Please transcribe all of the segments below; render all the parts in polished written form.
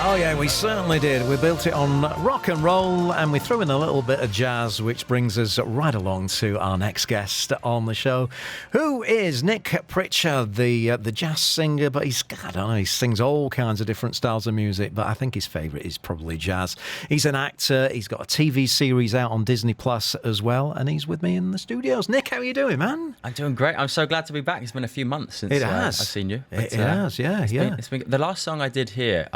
Oh yeah, we certainly did. We built it on rock and roll, and we threw in a little bit of jazz, which brings us right along to our next guest on the show, who is Nick Pritchard, the jazz singer. But I don't know, he sings all kinds of different styles of music, but I think his favourite is probably jazz. He's an actor. He's got a TV series out on Disney Plus as well, and he's with me in the studios. Nick, how are you doing, man? I'm doing great. I'm so glad to be back. It's been a few months since I've seen you. It has, yeah. The last song I did here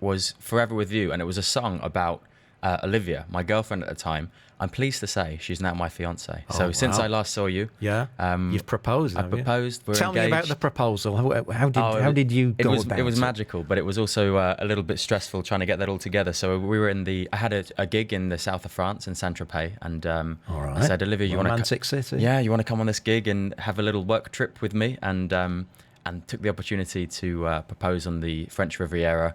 was Forever With You, and it was a song about Olivia, my girlfriend at the time. I'm pleased to say she's now my fiancée. So since I last saw you, you've proposed. I proposed. We're Tell engaged. me about the proposal. How did you go about it? It was magical, but it was also a little bit stressful trying to get that all together. So we were I had a gig in the south of France in Saint-Tropez, and I said, Olivia, you want to romantic city? Yeah, you want to come on this gig and have a little work trip with me, and took the opportunity to propose on the French Riviera.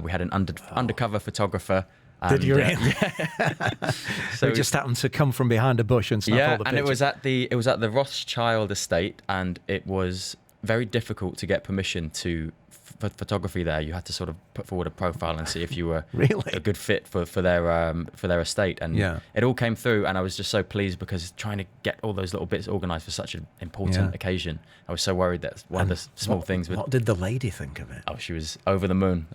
We had an undercover photographer. Did you really? Yeah. So we just happened to come from behind a bush and snap all the pictures. And it was at the Rothschild estate, and it was very difficult to get permission for photography there. You had to sort of put forward a profile and see if you were really a good fit for their estate, and it all came through. And I was just so pleased, because trying to get all those little bits organised for such an important occasion, I was so worried that one of the small things. What did the lady think of it? Oh, she was over the moon.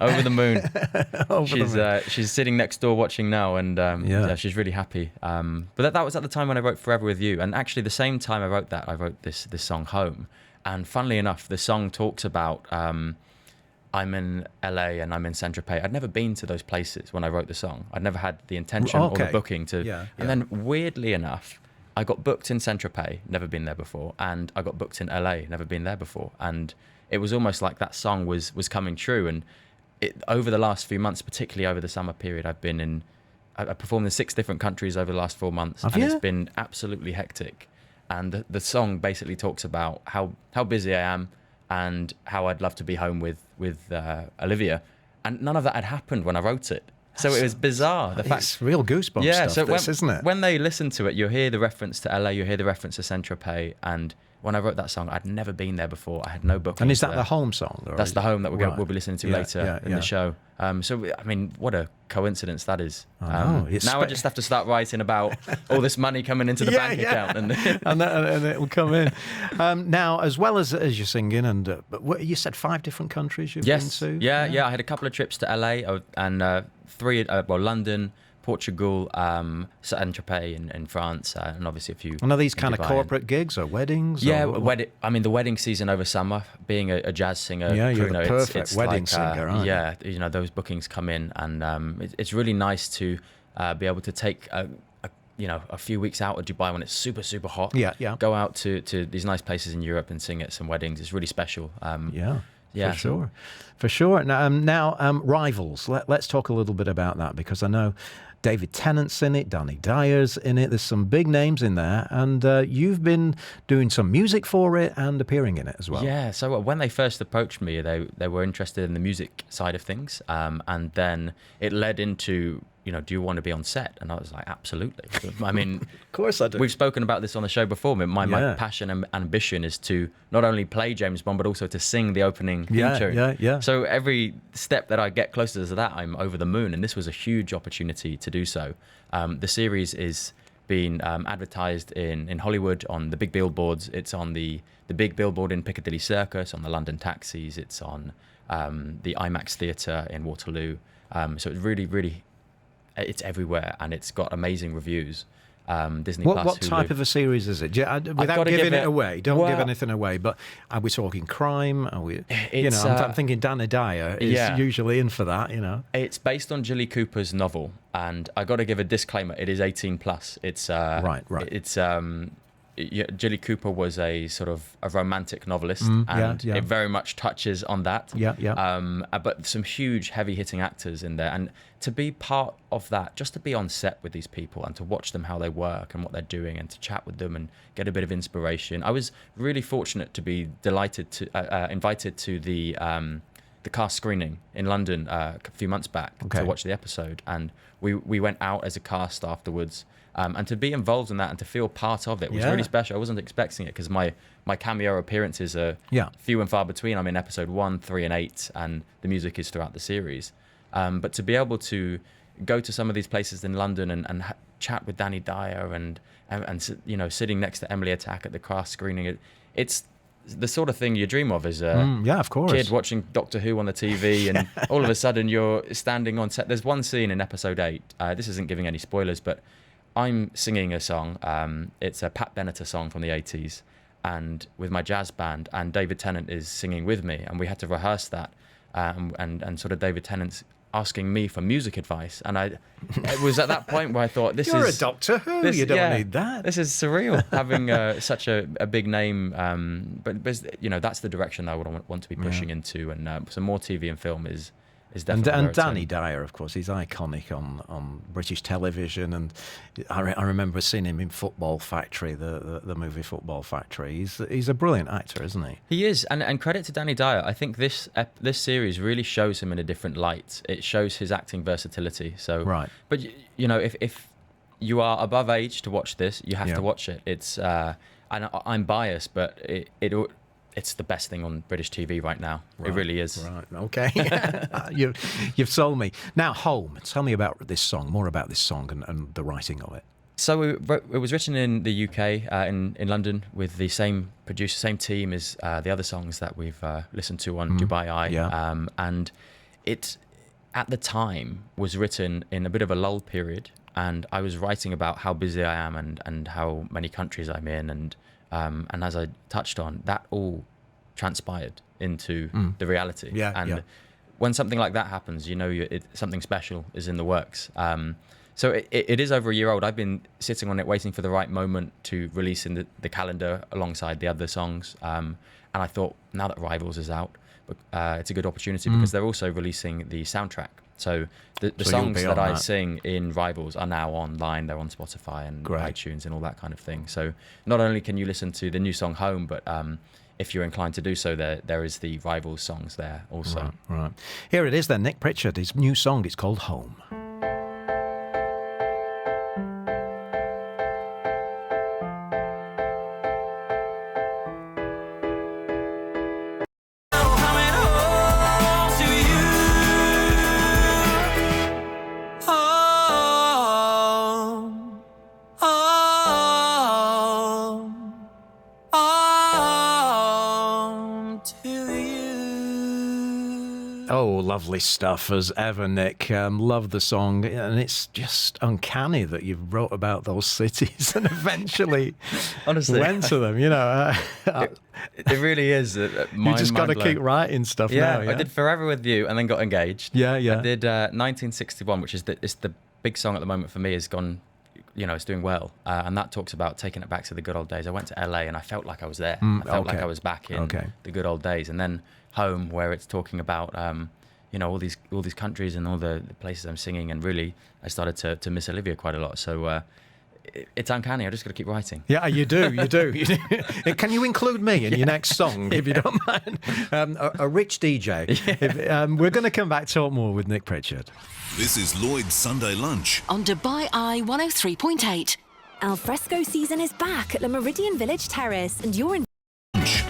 She's sitting next door watching now, and she's really happy. But that was at the time when I wrote Forever With You, and actually the same time I wrote that, I wrote this song Home. And funnily enough, the song talks about I'm in LA and I'm in Saint-Tropez. I'd never been to those places when I wrote the song. I'd never had the intention or the booking to. And then weirdly enough, I got booked in Saint-Tropez, never been there before, and I got booked in LA, never been there before. And it was almost like that song was coming true. And over the last few months, particularly over the summer period, I performed in 6 different countries over the last 4 months. It's been absolutely hectic. And the song basically talks about how busy I am, and how I'd love to be home with Olivia, and none of that had happened when I wrote it. So it was bizarre. It's real goosebumps stuff, isn't it? When they listen to it, you'll hear the reference to LA, you'll hear the reference to Saint-Tropez, and when I wrote that song, I'd never been there before. I had no booking. And is that the Home song? That's the Home that we'll be listening to later in the show. So, I mean, what a coincidence that is. Now I just have to start writing about all this money coming into the bank account. And it will come in. Now, as well as you're singing, and you said 5 different countries you've been to? Yeah. I had a couple of trips to LA and 3, London, Portugal, Saint-Tropez in France, and obviously a few. And are these kind of corporate gigs or weddings? Yeah, the wedding season over summer, being a jazz singer. Yeah, you're a perfect wedding singer, aren't you? Yeah, those bookings come in, and it's really nice to be able to take a few weeks out of Dubai when it's super, super hot. Yeah. Go out to these nice places in Europe and sing at some weddings. It's really special. For sure. Now, Rivals. Let's talk a little bit about that, because I know David Tennant's in it, Danny Dyer's in it. There's some big names in there, and you've been doing some music for it and appearing in it as well. Yeah. So when they first approached me, they were interested in the music side of things, and then it led into, do you want to be on set? And I was like, absolutely. I mean, of course I do. We've spoken about this on the show before. My passion and ambition is to not only play James Bond, but also to sing the opening theme tune. Yeah. So every step that I get closer to that, I'm over the moon. And this was a huge opportunity to do so. The series is being advertised in Hollywood on the big billboards. It's on the big billboard in Piccadilly Circus, on the London taxis. It's on the IMAX theatre in Waterloo. So it's really, really... It's everywhere, and it's got amazing reviews. Disney Plus. What type of a series is it? Without giving it away, don't give anything away. But are we talking crime? Are we? I'm thinking Danny Dyer is usually in for that. It's based on Jilly Cooper's novel, and I got to give a disclaimer. It is 18 plus. It's right. It's Jilly Cooper was a sort of a romantic novelist, and it very much touches on that. But some huge, heavy-hitting actors in there, and to be part of that, just to be on set with these people and to watch them how they work and what they're doing, and to chat with them and get a bit of inspiration. I was really fortunate to be invited to the cast screening in London a few months back to watch the episode, and we went out as a cast afterwards. And to be involved in that and to feel part of it was really special. I wasn't expecting it, because my cameo appearances are few and far between. I'm in episode 1, 3, and 8, and the music is throughout the series. But to be able to go to some of these places in London and chat with Danny Dyer and you know, sitting next to Emily Attack at the cast screening, it's the sort of thing you dream of as a of course. kid watching Doctor Who on the TV, and all of a sudden you're standing on set. There's one scene in episode 8. This isn't giving any spoilers, but I'm singing a song. It's a Pat Benatar song from the 80s, and with my jazz band, and David Tennant is singing with me, and we had to rehearse that, and sort of David Tennant's asking me for music advice, and it was at that point where I thought, You're a Doctor Who, you don't need that. This is surreal, having such a big name, but you know, that's the direction I would want to be pushing into, and some more TV and film is definitely and Danny Dyer, of course, he's iconic on British television, and I remember seeing him in Football Factory, the movie Football Factory. He's a brilliant actor, isn't he? He is, and credit to Danny Dyer. I think this series really shows him in a different light. It shows his acting versatility. So, right. But you know, if you are above age to watch this, you have to watch it. It's and I'm biased, but it's the best thing on British TV right now. Right, it really is. Right, okay. You've sold me. Now, Home. Tell me about this song, more about this song and the writing of it. So it was written in the UK, in London, with the same producer, same team as the other songs that we've listened to on Dubai Eye. Yeah. And it, at the time, was written in a bit of a lull period. And I was writing about how busy I am and how many countries I'm in, and as I touched on, that all transpired into the reality. And when something like that happens, you know, something special is in the works. So it is over a year old. I've been sitting on it, waiting for the right moment to release in the calendar alongside the other songs. And I thought, now that Rivals is out, it's a good opportunity because they're also releasing the soundtrack. So the songs that I sing in Rivals are now online. They're on Spotify and iTunes and all that kind of thing. So not only can you listen to the new song Home, but if you're inclined to do so, there is the Rivals songs there also. Right. Here it is then, Nick Pritchard. His new song, it's called Home. Oh, lovely stuff as ever, Nick. Love the song, and it's just uncanny that you wrote about those cities and eventually honestly went to them. You know, it really is. You just got to keep writing stuff now. Yeah, I did Forever With You and then got engaged. Yeah. I did 1961, which is it's the big song at the moment for me. Has gone, you know, it's doing well, and that talks about taking it back to the good old days. I went to LA and I felt like I was there. I felt like I was back in the good old days. And then Home, where it's talking about you know, all these countries and all the places I'm singing, and really I started to miss Olivia quite a lot. So it's uncanny. I just got to keep writing. Yeah, you do. Can you include me in your next song, if you don't mind? A rich DJ. We're going to come back, talk more with Nick Pritchard. This is Lloyd's Sunday Lunch on Dubai Eye 103.8. Alfresco season is back at the Meridian Village Terrace, and you're in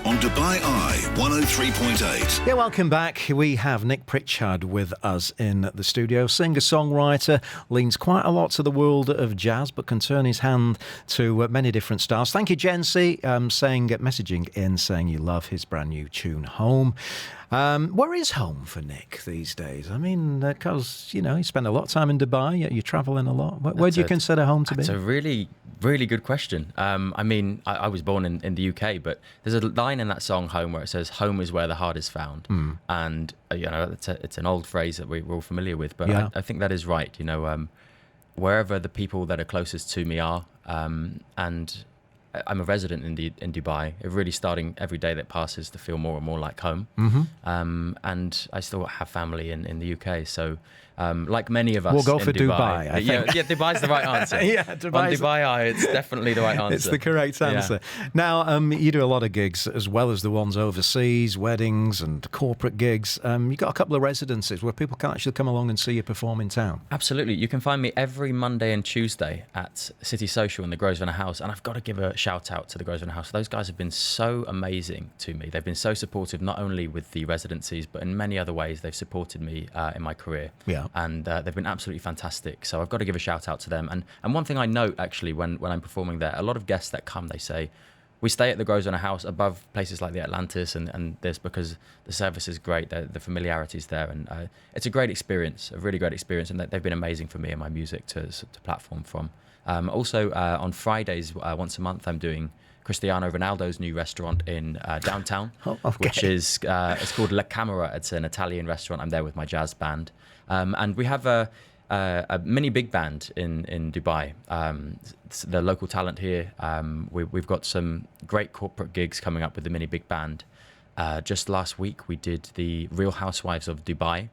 on Dubai Eye 103.8. Yeah, welcome back. We have Nick Pritchard with us in the studio. Singer-songwriter, leans quite a lot to the world of jazz, but can turn his hand to many different styles. Thank you, Jency, messaging in saying you love his brand new tune, Home. Where is home for Nick these days? I mean, because, you know, you spend a lot of time in Dubai, you're travelling a lot. Where do you consider home to be? It's a really, really good question. I mean, I was born in the UK, but there's a line in that song, Home, where it says, home is where the heart is found. And, you know, it's an old phrase that we're all familiar with, but I think that is right. You know, wherever the people that are closest to me are, and I'm a resident in Dubai. It's really starting every day that passes to feel more and more like home. And I still have family in the UK. So, like many of us, we'll go for Dubai. I think. Yeah, Dubai's the right answer. Yeah, on Dubai Eye, it's definitely the right answer. It's the correct answer. Now, you do a lot of gigs as well as the ones overseas, weddings and corporate gigs. You've got a couple of residences where people can actually come along and see you perform in town. Absolutely. You can find me every Monday and Tuesday at City Social in the Grosvenor House. And I've got to give a shout out to the Grosvenor House. Those guys have been so amazing to me. They've been so supportive, not only with the residencies, but in many other ways. They've supported me in my career. Yeah. And they've been absolutely fantastic. So I've got to give a shout out to them. And one thing I note, actually, when I'm performing there, a lot of guests that come, they say, we stay at the Grosvenor House above places like the Atlantis and this, because the service is great, the familiarity is there, and it's a great experience, a really great experience, and they've been amazing for me and my music to platform from. Also, on Fridays, once a month, I'm doing Cristiano Ronaldo's new restaurant in downtown, which is it's called La Camera. It's an Italian restaurant. I'm there with my jazz band, and we have a mini big band in Dubai. The local talent here. We've got some great corporate gigs coming up with the mini big band. Just last week we did the Real Housewives of Dubai.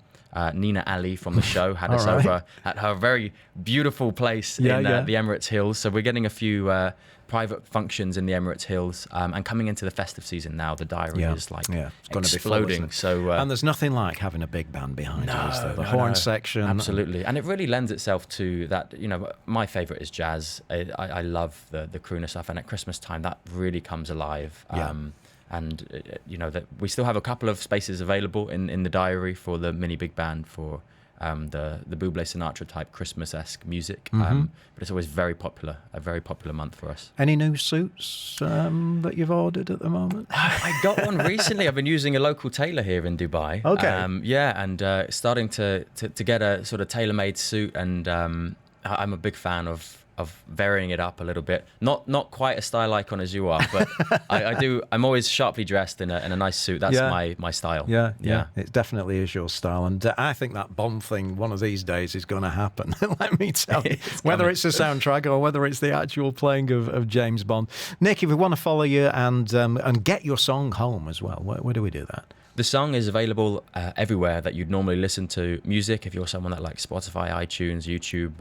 Nina Ali from the show had us over at her very beautiful place in the Emirates Hills. So we're getting a few private functions in the Emirates Hills, and coming into the festive season now, the diary is like it's going exploding. To be full, and there's nothing like having a big band behind you, is there? The horn section. Absolutely. And it really lends itself to that, my favourite is jazz. I love the crooner stuff, and at Christmas time, that really comes alive. And that we still have a couple of spaces available in the diary for the mini big band for the Bublé Sinatra type Christmas-esque music, but it's always a very popular month for us. Any new suits that you've ordered at the moment? I got one recently. I've been using a local tailor here in Dubai. Okay. And starting to get a sort of tailor-made suit, and I'm a big fan of varying it up a little bit. Not quite a style icon as you are, but I'm always sharply dressed in a nice suit. That's my style. Yeah. It definitely is your style. And I think that Bond thing one of these days is going to happen. Let me tell you. Whether it's a soundtrack or whether it's the actual playing of James Bond. Nick, if we want to follow you and get your song home as well, where do we do that? The song is available everywhere that you'd normally listen to music. If you're someone that likes Spotify, iTunes, YouTube,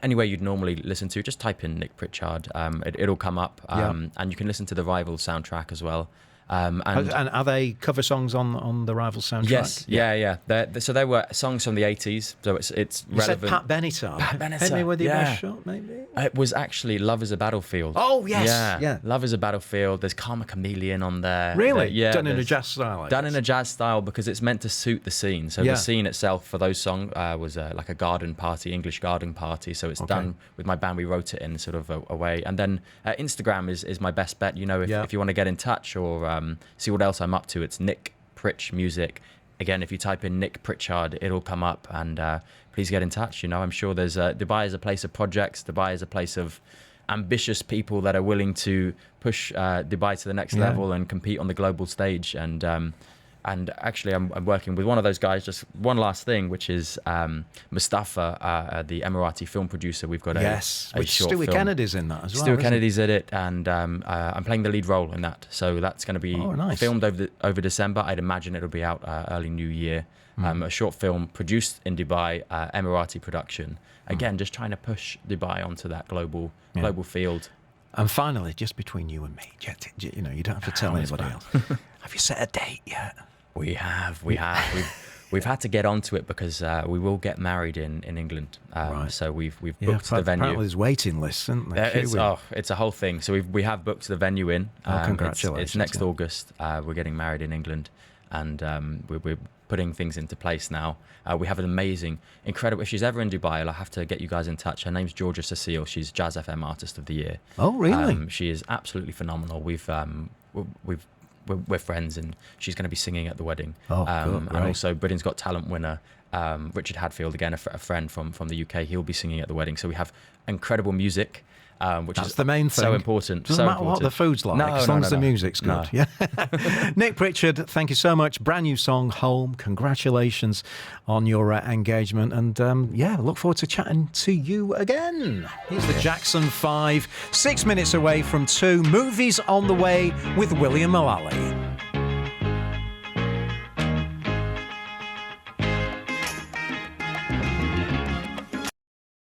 anywhere you'd normally listen to, just type in Nick Pritchard. It'll come up. And you can listen to the Rival soundtrack as well. And are they cover songs on the Rival soundtrack? Yes, yeah. So there were songs from the 80s, so it's you relevant. Said Pat Benatar. Pat Benatar. Hit me with your best shot, maybe? It was actually Love is a Battlefield. Oh, yes. Yeah. Love is a Battlefield. There's Karma Chameleon on there. Really? Done in a jazz style, Done in a jazz style because it's meant to suit the scene. So the scene itself for those songs was like a garden party, English garden party. So it's done with my band. We wrote it in sort of a way. And then Instagram is my best bet. If you want to get in touch or see what else I'm up to, it's Nick Pritch Music. Again, if you type in Nick Pritchard, it'll come up, and please get in touch. I'm sure there's Dubai is a place of projects. Dubai is a place of ambitious people that are willing to push Dubai to the next level and compete on the global stage. And actually, I'm working with one of those guys. Just one last thing, which is Mustafa, the Emirati film producer. We've got a short Stewie film. Kennedy's in that as well. Stewie Kennedy's in it, and I'm playing the lead role in that. So that's going to be filmed over December. I'd imagine it'll be out early New Year. A short film produced in Dubai, Emirati production. Again, just trying to push Dubai onto that global field. And finally, just between you and me, you don't have to tell anybody else. Have you set a date yet? We have. We've had to get onto it because we will get married in England. So we've booked the venue. Apparently there's waiting lists, isn't there? It's a whole thing. So we have booked the venue in. Congratulations. It's next August. We're getting married in England, and we're putting things into place now. We have an amazing, incredible. If she's ever in Dubai, I'll have to get you guys in touch. Her name's Georgia Cecile. She's Jazz FM Artist of the Year. Oh, really? She is absolutely phenomenal. We're friends, and she's going to be singing at the wedding. And also Britain's Got Talent winner Richard Hadfield, again a friend from the UK. He'll be singing at the wedding. So we have incredible music. Which That's is the main thing. So important. Doesn't matter what the food's like, as long as the music's good. No. Yeah. Nick Pritchard, thank you so much. Brand new song, Home. Congratulations on your engagement. And look forward to chatting to you again. Here's the Jackson 5, 6 minutes away from 2. Movies on the way with William Mullally.